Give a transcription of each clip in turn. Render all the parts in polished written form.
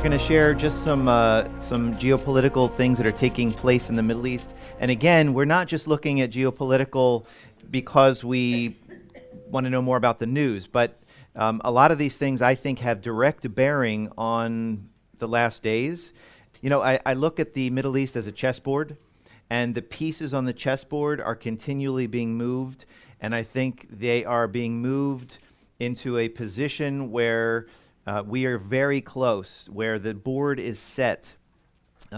going to share just some geopolitical things that are taking place in the Middle East. And again, we're not just looking at geopolitical because we want to know more about the news, but a lot of these things I think have direct bearing on the last days. You know, I look at the Middle East as a chessboard, and the pieces on the chessboard are continually being moved, and I think they are being moved into a position where we are very close, where the board is set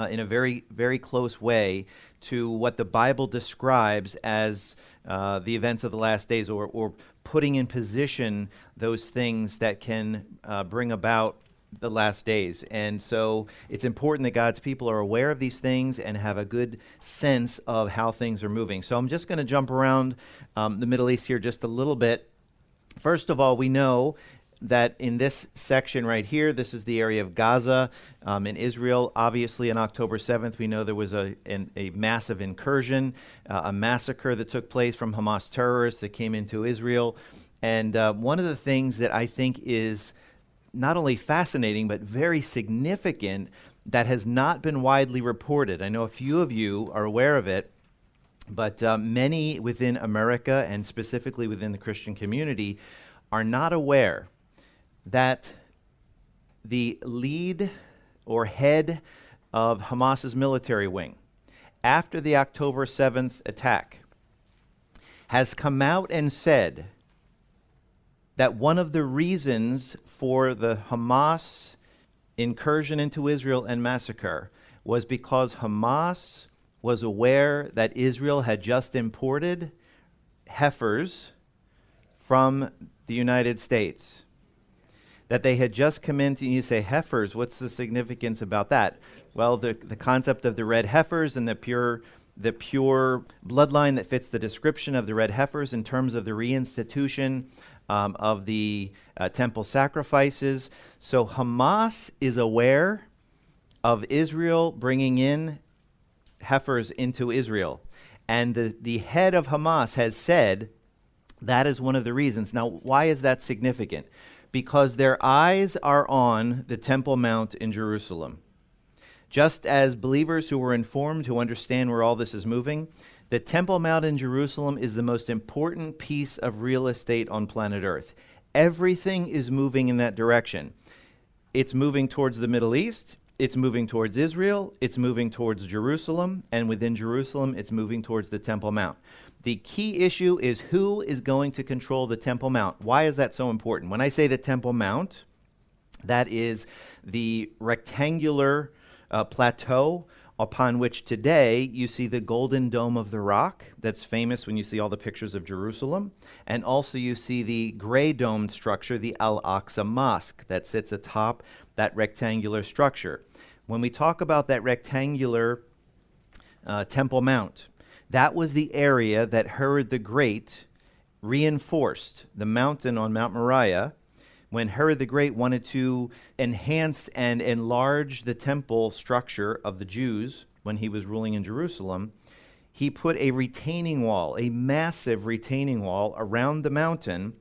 in a very, very close way to what the Bible describes as the events of the last days, or putting in position those things that can bring about the last days. And so it's important that God's people are aware of these things and have a good sense of how things are moving. So I'm just going to jump around the Middle East here just a little bit. First of all, we know that in this section right here, this is the area of Gaza in Israel. Obviously, on October 7th, we know there was a massive incursion, a massacre that took place from Hamas terrorists that came into Israel. And one of the things that I think is not only fascinating, but very significant that has not been widely reported. I know a few of you are aware of it, but many within America and specifically within the Christian community are not aware that the lead or head of Hamas's military wing, after the October 7th attack, has come out and said that one of the reasons for the Hamas incursion into Israel and massacre was because Hamas was aware that Israel had just imported heifers from the United States. That they had just come in, and you say, heifers, what's the significance about that? Well, the concept of the red heifers and the pure bloodline that fits the description of the red heifers in terms of the reinstitution of the temple sacrifices. So Hamas is aware of Israel bringing in heifers into Israel. And the head of Hamas has said that is one of the reasons. Now, why is that significant? Because their eyes are on the Temple Mount in Jerusalem. Just as believers who were informed, who understand where all this is moving, the Temple Mount in Jerusalem is the most important piece of real estate on planet Earth. Everything is moving in that direction. It's moving towards the Middle East, it's moving towards Israel, it's moving towards Jerusalem, and within Jerusalem, it's moving towards the Temple Mount. The key issue is who is going to control the Temple Mount. Why is that so important? When I say the Temple Mount, that is the rectangular plateau upon which today you see the Golden Dome of the Rock. That's famous when you see all the pictures of Jerusalem. And also you see the gray domed structure, the Al-Aqsa Mosque, that sits atop that rectangular structure. When we talk about that rectangular Temple Mount, that was the area that Herod the Great reinforced, the mountain on Mount Moriah, when Herod the Great wanted to enhance and enlarge the temple structure of the Jews when he was ruling in Jerusalem. He put a retaining wall, a massive retaining wall around the mountain,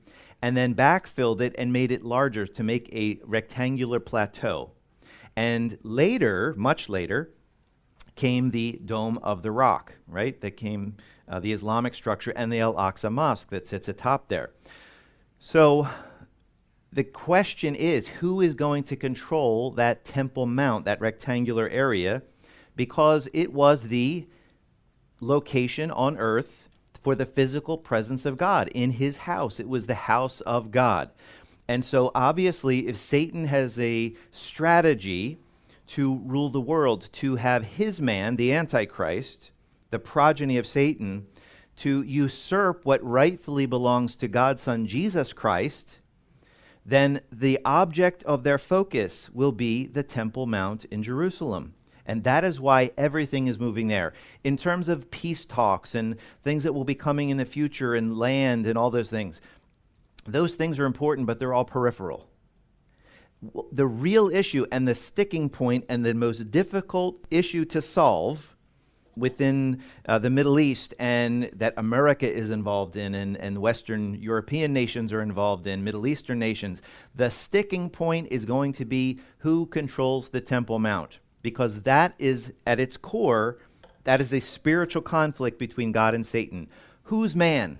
and then backfilled it and made it larger to make a rectangular plateau. And later, much later, came the Dome of the Rock, right? That came the Islamic structure and the Al-Aqsa Mosque that sits atop there. So the question is, who is going to control that Temple Mount, that rectangular area? Because it was the location on earth for the physical presence of God in his house. It was the house of God. And so obviously, if Satan has a strategy to rule the world, to have his man, the Antichrist, the progeny of Satan, to usurp what rightfully belongs to God's Son, Jesus Christ, then the object of their focus will be the Temple Mount in Jerusalem. And that is why everything is moving there. In terms of peace talks and things that will be coming in the future and land and all those things are important, but they're all peripheral. The real issue and the sticking point and the most difficult issue to solve within the Middle East and that America is involved in and Western European nations are involved in, Middle Eastern nations, the sticking point is going to be who controls the Temple Mount, because that is at its core, that is a spiritual conflict between God and Satan. Whose man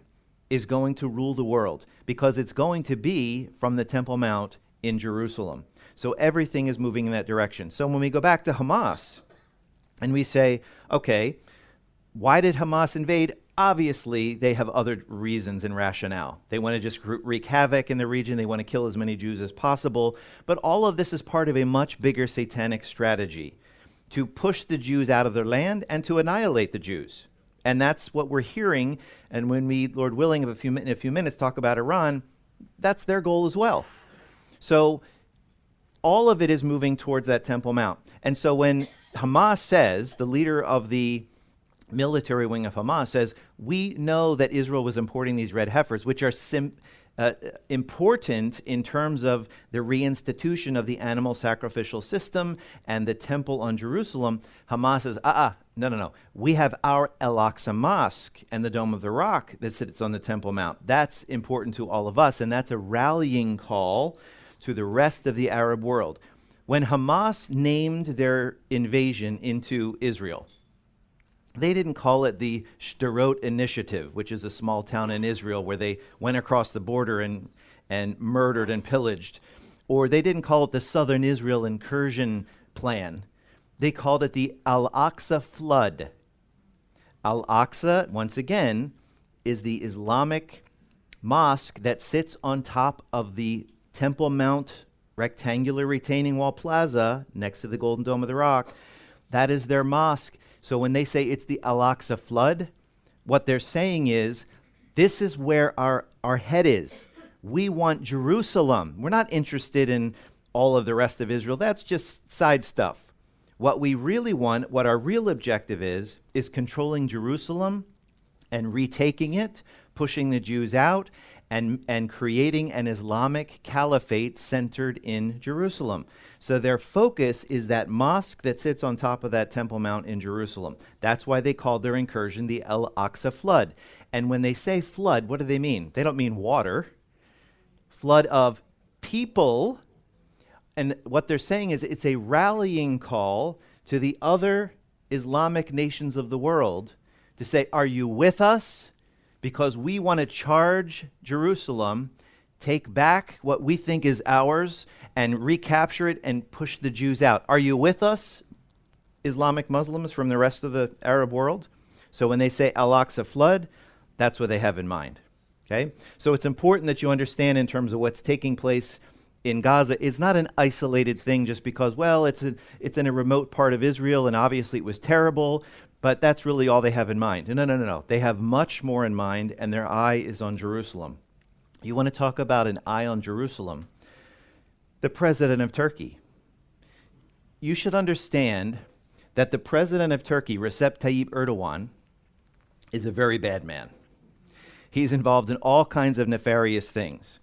is going to rule the world? Because it's going to be from the Temple Mount in Jerusalem. So everything is moving in that direction. So when we go back to Hamas and we say, okay, why did Hamas invade? Obviously, they have other reasons and rationale. They want to just wreak havoc in the region. They want to kill as many Jews as possible. But all of this is part of a much bigger satanic strategy to push the Jews out of their land and to annihilate the Jews. And that's what we're hearing. And when we, Lord willing, in a few minutes talk about Iran, that's their goal as well. So all of it is moving towards that Temple Mount. And so when Hamas says, the leader of the military wing of Hamas says, we know that Israel was importing these red heifers, which are important in terms of the reinstitution of the animal sacrificial system and the temple on Jerusalem. Hamas says, no. We have our Al-Aqsa Mosque and the Dome of the Rock that sits on the Temple Mount. That's important to all of us, and that's a rallying call to the rest of the Arab world. When Hamas named their invasion into Israel, they didn't call it the Sderot Initiative, which is a small town in Israel where they went across the border and murdered and pillaged. Or they didn't call it the Southern Israel Incursion Plan. They called it the Al-Aqsa Flood. Al-Aqsa, once again, is the Islamic mosque that sits on top of the Temple Mount rectangular retaining wall plaza next to the Golden Dome of the Rock. That is their mosque. So when they say it's the Al-Aqsa flood, what they're saying is, this is where our head is. We want Jerusalem. We're not interested in all of the rest of Israel. That's just side stuff. What we really want, what our real objective is controlling Jerusalem and retaking it, pushing the Jews out, and creating an Islamic caliphate centered in Jerusalem. So their focus is that mosque that sits on top of that Temple Mount in Jerusalem. That's why they called their incursion the Al-Aqsa flood. And when they say flood, what do they mean? They don't mean water. Flood of people. And what they're saying is it's a rallying call to the other Islamic nations of the world to say, are you with us? Because we want to charge Jerusalem, take back what we think is ours, and recapture it and push the Jews out. Are you with us, Islamic Muslims from the rest of the Arab world? So when they say Al-Aqsa flood, that's what they have in mind. Okay? So it's important that you understand in terms of what's taking place in Gaza. It's not an isolated thing just because, well, it's in a remote part of Israel, and obviously it was terrible, but that's really all they have in mind. No. They have much more in mind, and their eye is on Jerusalem. You want to talk about an eye on Jerusalem? The president of Turkey. You should understand that the president of Turkey, Recep Tayyip Erdogan, is a very bad man. He's involved in all kinds of nefarious things.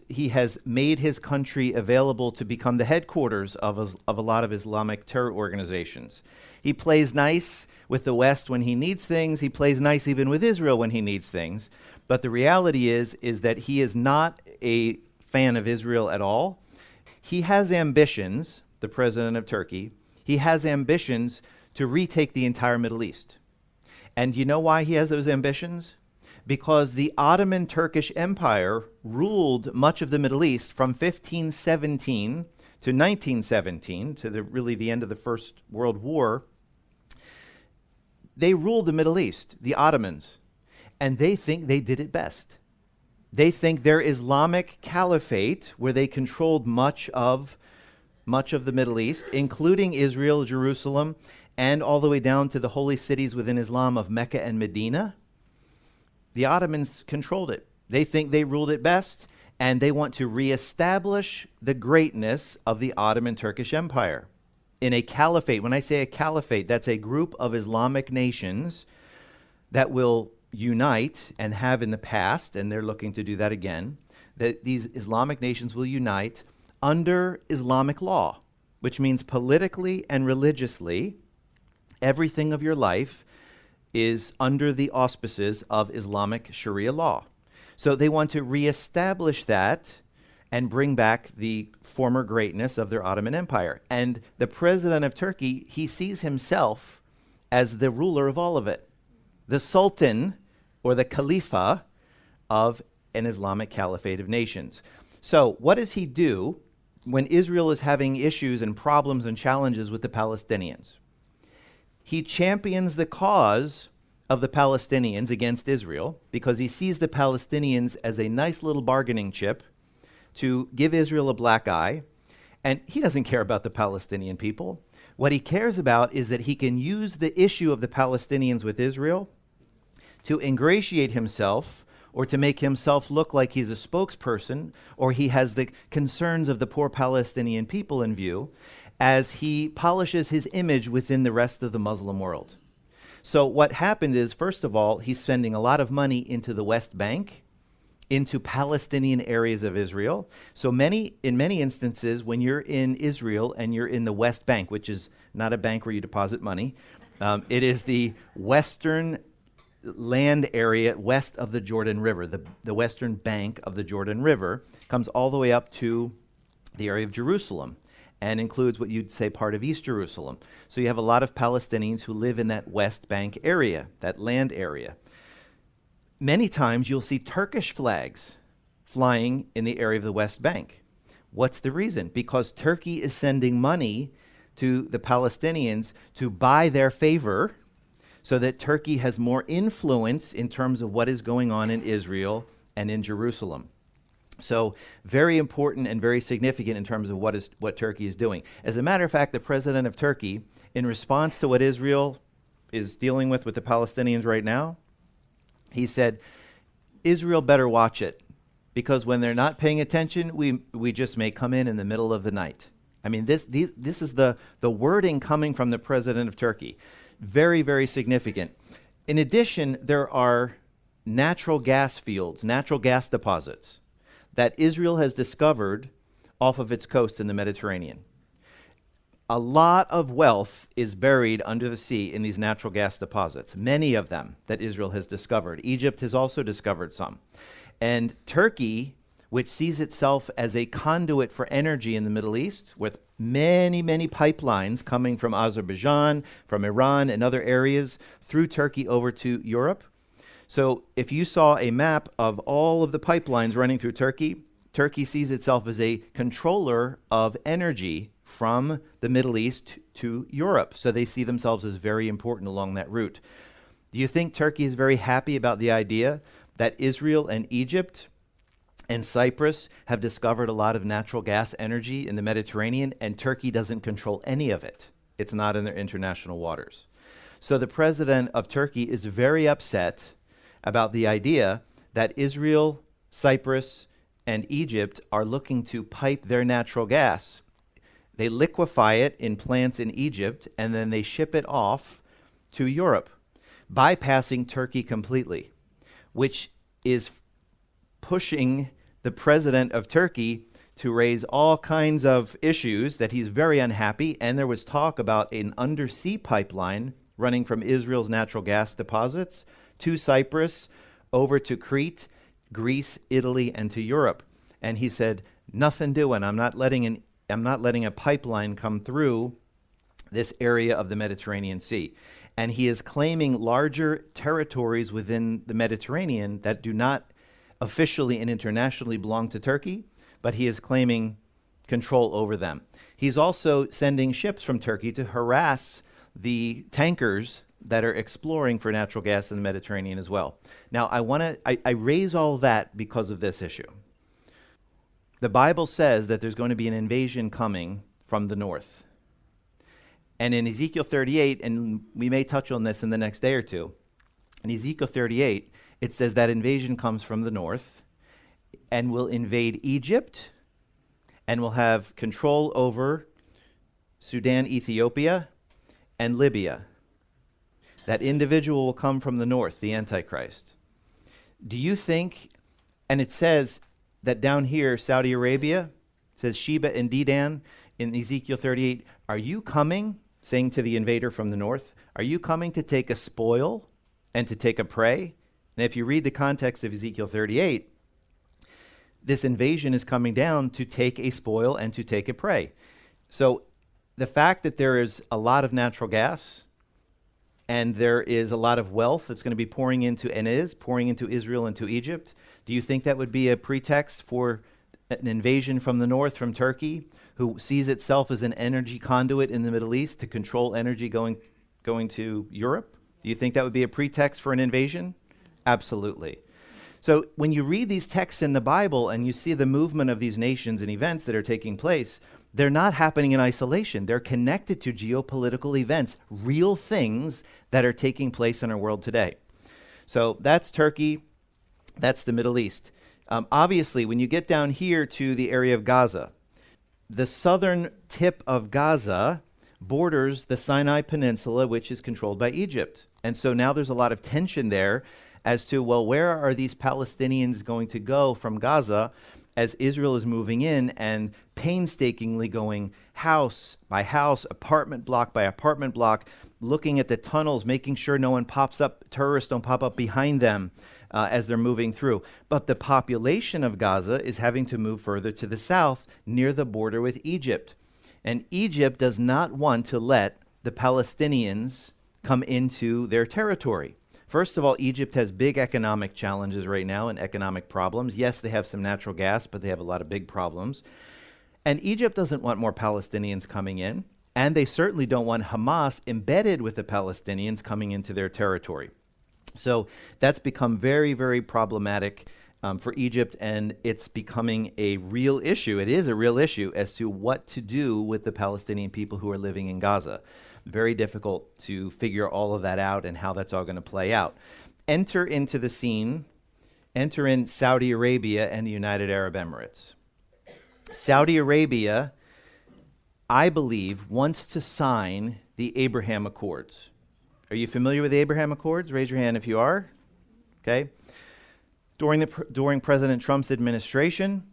He has made his country available to become the headquarters of a lot of Islamic terror organizations. He plays nice with the West when he needs things. He plays nice even with Israel when he needs things. But the reality is that he is not a fan of Israel at all. He has ambitions, the president of Turkey, he has ambitions to retake the entire Middle East. And you know why he has those ambitions? Because the Ottoman Turkish Empire ruled much of the Middle East from 1517 to 1917, to the end of the First World War. They ruled the Middle East, the Ottomans, and they think they did it best. They think their Islamic Caliphate, where they controlled much of the Middle East, including Israel, Jerusalem, and all the way down to the holy cities within Islam of Mecca and Medina, the Ottomans controlled it. They think they ruled it best, and they want to reestablish the greatness of the Ottoman Turkish Empire. In a caliphate, when I say a caliphate, that's a group of Islamic nations that will unite and have in the past, and they're looking to do that again, that these Islamic nations will unite under Islamic law, which means politically and religiously, Everything of your life is under the auspices of Islamic Sharia law. So they want to reestablish that and bring back the former greatness of their Ottoman Empire. And the president of Turkey, he sees himself as the ruler of all of it, the sultan or the Khalifa of an Islamic caliphate of nations. So what does he do when Israel is having issues and problems and challenges with the Palestinians? He champions the cause of the Palestinians against Israel because he sees the Palestinians as a nice little bargaining chip to give Israel a black eye. And he doesn't care about the Palestinian people. What he cares about is that he can use the issue of the Palestinians with Israel to ingratiate himself or to make himself look like he's a spokesperson or he has the concerns of the poor Palestinian people in view as he polishes his image within the rest of the Muslim world. So what happened is, first of all, he's spending a lot of money into the West Bank, into Palestinian areas of Israel. So in many instances, when you're in Israel and you're in the West Bank, which is not a bank where you deposit money, it is the western land area west of the Jordan River. The western bank of the Jordan River comes all the way up to the area of Jerusalem and includes what you'd say part of East Jerusalem. So you have a lot of Palestinians who live in that West Bank area, that land area. Many times you'll see Turkish flags flying in the area of the West Bank. What's the reason? Because Turkey is sending money to the Palestinians to buy their favor so that Turkey has more influence in terms of what is going on in Israel and in Jerusalem. So very important and very significant in terms of what Turkey is doing. As a matter of fact, the president of Turkey, in response to what Israel is dealing with the Palestinians right now, he said, Israel better watch it, because when they're not paying attention, we just may come in the middle of the night. I mean, this is the wording coming from the president of Turkey. Very, very significant. In addition, there are natural gas fields, natural gas deposits that Israel has discovered off of its coast in the Mediterranean. A lot of wealth is buried under the sea in these natural gas deposits, many of them that Israel has discovered. Egypt has also discovered some. And Turkey, which sees itself as a conduit for energy in the Middle East, with many, many pipelines coming from Azerbaijan, from Iran, and other areas through Turkey over to Europe. So if you saw a map of all of the pipelines running through Turkey, Turkey sees itself as a controller of energy from the Middle East to Europe. So they see themselves as very important along that route. Do you think Turkey is very happy about the idea that Israel and Egypt and Cyprus have discovered a lot of natural gas energy in the Mediterranean, and Turkey doesn't control any of it? It's not in their international waters. So the president of Turkey is very upset about the idea that Israel, Cyprus, and Egypt are looking to pipe their natural gas. They liquefy it in plants in Egypt, and then they ship it off to Europe, bypassing Turkey completely, which is pushing the president of Turkey to raise all kinds of issues that he's very unhappy. And there was talk about an undersea pipeline running from Israel's natural gas deposits to Cyprus, over to Crete, Greece, Italy, and to Europe. And he said, nothing doing. I'm not letting a pipeline come through this area of the Mediterranean Sea. And he is claiming larger territories within the Mediterranean that do not officially and internationally belong to Turkey, but he is claiming control over them. He's also sending ships from Turkey to harass the tankers that are exploring for natural gas in the Mediterranean as well. Now, I raise all that because of this issue. The Bible says that there's going to be an invasion coming from the north. And in Ezekiel 38, and we may touch on this in the next day or two, in Ezekiel 38, it says that invasion comes from the north and will invade Egypt and will have control over Sudan, Ethiopia, and Libya. That individual will come from the north, the Antichrist. Do you think, and it says that down here, Saudi Arabia, says Sheba and Dedan in Ezekiel 38, are you coming, saying to the invader from the north, Are you coming to take a spoil and to take a prey? And if you read the context of Ezekiel 38, this invasion is coming down to take a spoil and to take a prey. So the fact that there is a lot of natural gas and there is a lot of wealth that's going to be pouring into, and is pouring into Israel and to Egypt, do you think that would be a pretext for an invasion from the north, from Turkey, who sees itself as an energy conduit in the Middle East to control energy going to Europe? Do you think that would be a pretext for an invasion? Absolutely. So when you read these texts in the Bible and you see the movement of these nations and events that are taking place, they're not happening in isolation. They're connected to geopolitical events, real things that are taking place in our world today. So that's Turkey. That's the Middle East. Obviously, when you get down here to the area of Gaza, the southern tip of Gaza borders the Sinai Peninsula, which is controlled by Egypt. And so now there's a lot of tension there as to, well, where are these Palestinians going to go from Gaza as Israel is moving in and painstakingly going house by house, apartment block by apartment block, looking at the tunnels, making sure no one pops up, terrorists don't pop up behind them as they're moving through. But the population of Gaza is having to move further to the south near the border with Egypt. And Egypt does not want to let the Palestinians come into their territory. First of all, Egypt has big economic challenges right now and economic problems. Yes, they have some natural gas, but they have a lot of big problems. And Egypt doesn't want more Palestinians coming in, and they certainly don't want Hamas embedded with the Palestinians coming into their territory. So that's become very, very problematic for Egypt, and it's becoming a real issue. It is a real issue as to what to do with the Palestinian people who are living in Gaza. Very difficult to figure all of that out and how that's all going to play out. Enter into the scene, enter in Saudi Arabia and the United Arab Emirates. Saudi Arabia, I believe, wants to sign the Abraham Accords. Are you familiar with the Abraham Accords? Raise your hand if you are. Okay. During President Trump's administration,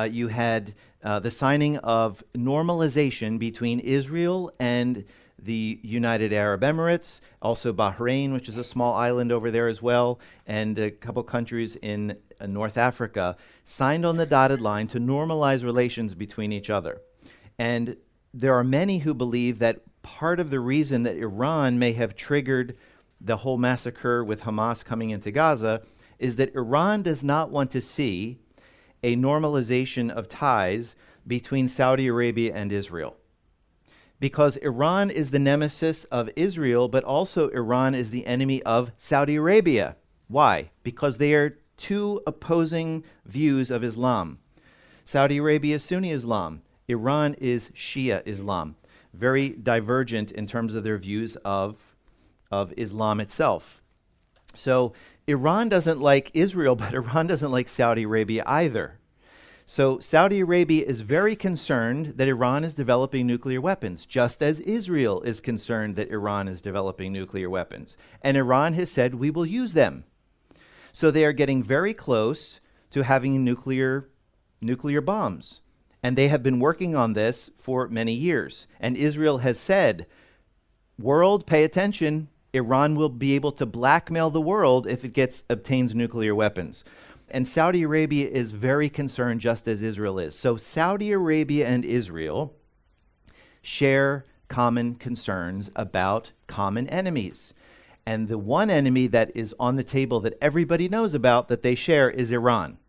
you had the signing of normalization between Israel and the United Arab Emirates, also Bahrain, which is a small island over there as well, and a couple countries in North Africa, signed on the dotted line to normalize relations between each other. And there are many who believe that part of the reason that Iran may have triggered the whole massacre with Hamas coming into Gaza is that Iran does not want to see a normalization of ties between Saudi Arabia and Israel. Because Iran is the nemesis of Israel, but also Iran is the enemy of Saudi Arabia. Why? Because they are two opposing views of Islam. Saudi Arabia is Sunni Islam. Iran is Shia Islam. Very divergent in terms of their views of Islam itself. So Iran doesn't like Israel, but Iran doesn't like Saudi Arabia either. So Saudi Arabia is very concerned that Iran is developing nuclear weapons, just as Israel is concerned that Iran is developing nuclear weapons. And Iran has said, we will use them. So they are getting very close to having nuclear bombs. And they have been working on this for many years. And Israel has said, world, pay attention. Iran will be able to blackmail the world if it obtains nuclear weapons. And Saudi Arabia is very concerned, just as Israel is. So Saudi Arabia and Israel share common concerns about common enemies. And the one enemy that is on the table that everybody knows about that they share is Iran.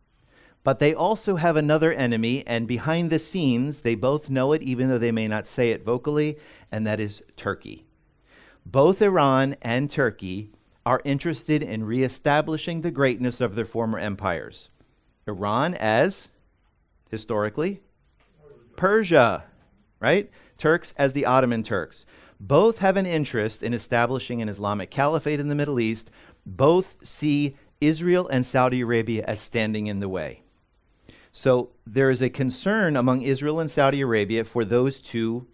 But they also have another enemy, and behind the scenes, they both know it, even though they may not say it vocally, and that is Turkey. Both Iran and Turkey are interested in reestablishing the greatness of their former empires. Iran as, historically, Persia, right? Turks as the Ottoman Turks. Both have an interest in establishing an Islamic Caliphate in the Middle East. Both see Israel and Saudi Arabia as standing in the way. So there is a concern among Israel and Saudi Arabia for those two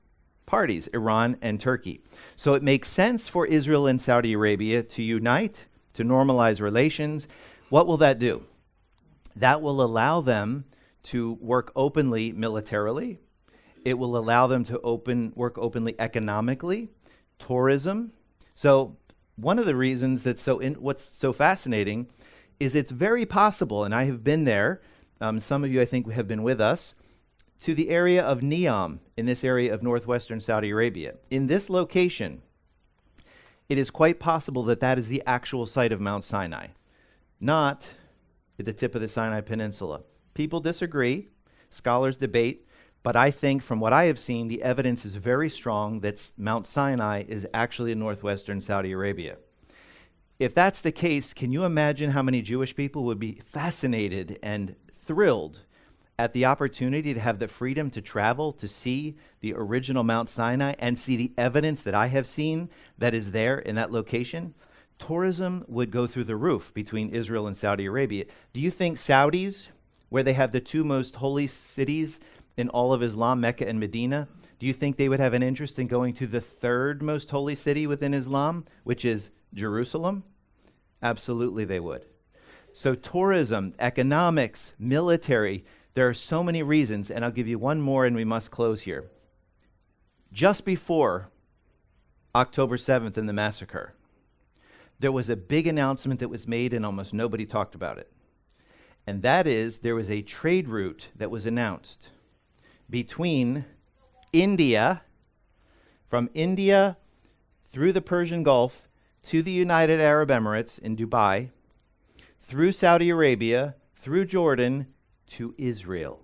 parties, Iran and Turkey. So it makes sense for Israel and Saudi Arabia to unite, to normalize relations. What will that do? That will allow them to work openly militarily. It will allow them to work openly economically, tourism, So one of the reasons that's what's so fascinating is it's very possible, and I have been there, some of you I think have been with us, to the area of Neom, in this area of northwestern Saudi Arabia. In this location, it is quite possible that that is the actual site of Mount Sinai, not at the tip of the Sinai Peninsula. People disagree, scholars debate, but I think from what I have seen, the evidence is very strong that Mount Sinai is actually in northwestern Saudi Arabia. If that's the case, can you imagine how many Jewish people would be fascinated and thrilled at the opportunity to have the freedom to travel, to see the original Mount Sinai and see the evidence that I have seen that is there in that location? Tourism would go through the roof between Israel and Saudi Arabia. Do you think Saudis, where they have the two most holy cities in all of Islam, Mecca and Medina, do you think they would have an interest in going to the third most holy city within Islam, which is Jerusalem? Absolutely they would. So tourism, economics, military, there are so many reasons, and I'll give you one more and we must close here. Just before October 7th and the massacre, there was a big announcement that was made and almost nobody talked about it. And that is, there was a trade route that was announced between India, from India through the Persian Gulf to the United Arab Emirates in Dubai, through Saudi Arabia, through Jordan, to Israel,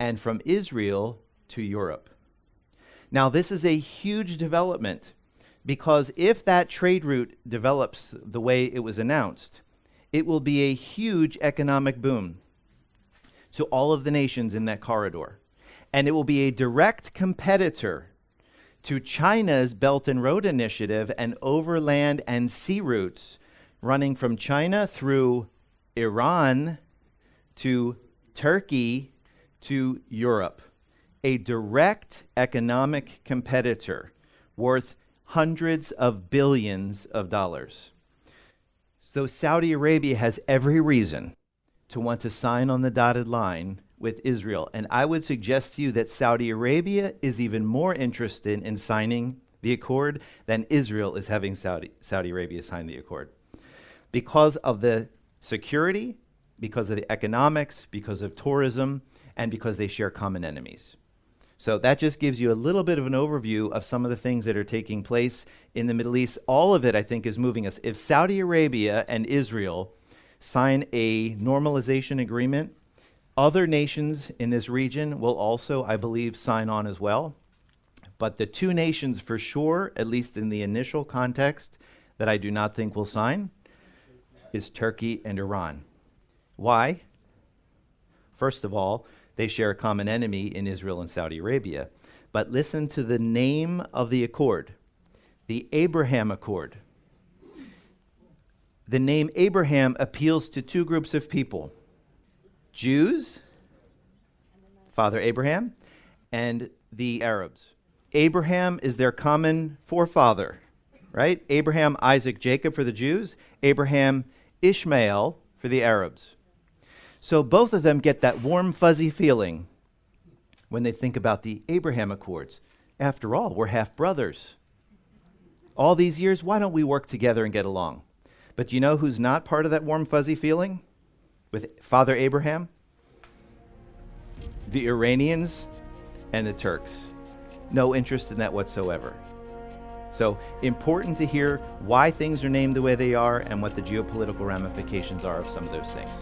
and from Israel to Europe. Now, this is a huge development because if that trade route develops the way it was announced, it will be a huge economic boom to all of the nations in that corridor. And it will be a direct competitor to China's Belt and Road Initiative and overland and sea routes running from China through Iran to Turkey to Europe. A direct economic competitor worth hundreds of billions of dollars. So Saudi Arabia has every reason to want to sign on the dotted line with Israel. And I would suggest to you that Saudi Arabia is even more interested in signing the accord than Israel is having Saudi Arabia sign the accord. Because of the security, because of the economics, because of tourism, and because they share common enemies. So that just gives you a little bit of an overview of some of the things that are taking place in the Middle East. All of it, I think, is moving us. If Saudi Arabia and Israel sign a normalization agreement, other nations in this region will also, I believe, sign on as well. But the two nations for sure, at least in the initial context, that I do not think will sign is Turkey and Iran. Why? First of all, they share a common enemy in Israel and Saudi Arabia. But listen to the name of the accord, the Abraham Accord. The name Abraham appeals to two groups of people: Jews, Father Abraham, and the Arabs. Abraham is their common forefather, right? Abraham, Isaac, Jacob for the Jews, Abraham, Ishmael for the Arabs. So both of them get that warm, fuzzy feeling when they think about the Abraham Accords. After all, we're half brothers. All these years, why don't we work together and get along? But you know who's not part of that warm, fuzzy feeling with Father Abraham? The Iranians and the Turks. No interest in that whatsoever. So important to hear why things are named the way they are and what the geopolitical ramifications are of some of those things.